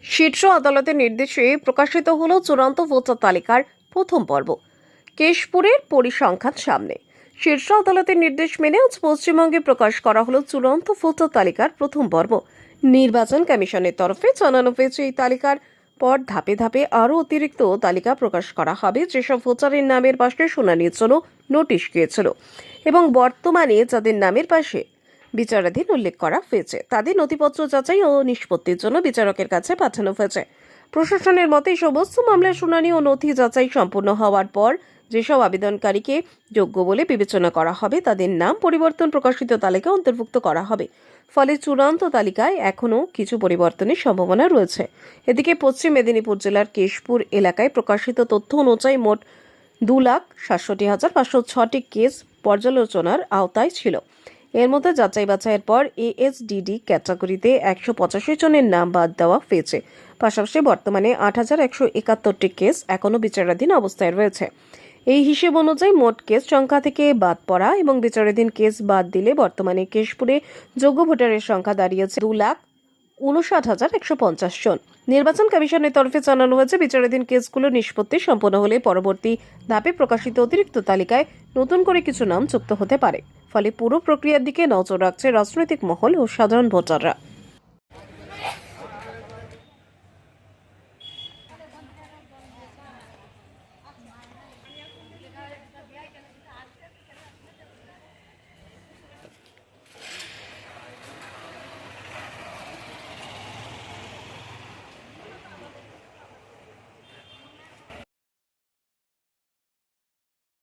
শীর্ষ আদালতের নির্দেশে প্রকাশিত হলো চূড়ান্ত ভোটার তালিকার প্রথম পর্ব। কেশপুরের পরিসংখ্যান সামনে। শীর্ষ আদালতের নির্দেশ মেনে আজ পশ্চিমবঙ্গে প্রকাশ করা হলো চূড়ান্ত ভোটার তালিকার প্রথম পর্ব। নির্বাচন কমিশনের তরফে জানানো হয়েছে, এই তালিকার পর ধাপে ধাপে আরও অতিরিক্ত তালিকা প্রকাশ করা হবে, যেসব ভোটারের নামের পাশে শুনানির জন্য নোটিশ গিয়েছিল এবং বর্তমানে যাদের নামের পাশে বিচারাধীন উল্লেখ করা হয়েছে তাদের নথিপত্র যাচাই ও নিষ্পত্তির জন্য বিচারকের কাছে পাঠানো হয়েছে। প্রশাসনের মতে সমস্ত মামলার শুনানি ও নথি যাচাই সম্পূর্ণ হওয়ার পর যেসব আবেদনকারীকে যোগ্য বলে বিবেচনা করা হবে তাদের নাম পরিবর্তন প্রকাশিত তালিকায় অন্তর্ভুক্ত করা হবে। ফলে চূড়ান্ত তালিকায় এখনও কিছু পরিবর্তনের সম্ভাবনা রয়েছে। এদিকে পশ্চিম মেদিনীপুর জেলার কেশপুর এলাকায় প্রকাশিত তথ্য অনুযায়ী মোট 2,67,506টি কেস পর্যালোচনার আওতায় ছিল। এর মধ্যে যাচাই বাছাইয়ের পর এএসডিডি ক্যাটাগরিতে 185 জনের নাম বাদ দেওয়া হয়েছে। পাশাপাশি বর্তমানে 8,171টি কেস এখনও বিচারাধীন অবস্থায় রয়েছে। এই হিসেব অনুযায়ী মোট কেস সংখ্যা থেকে বাদ পড়া এবং বিচারাধীন কেস বাদ দিলে বর্তমানে কেশপুরে যোগ্য ভোটারের সংখ্যা দাঁড়িয়েছে 2,59,150 জন। নির্বাচন কমিশনের তরফে জানানো হয়েছে, বিচারাধীন কেসগুলো নিষ্পত্তি সম্পন্ন হলে পরবর্তী ধাপে প্রকাশিত অতিরিক্ত তালিকায় নতুন করে কিছু নাম যুক্ত হতে পারে। ফলে পুরো প্রক্রিয়ার দিকে নজর রাখছে রাজনৈতিক মহল ও সাধারণ ভোটাররা।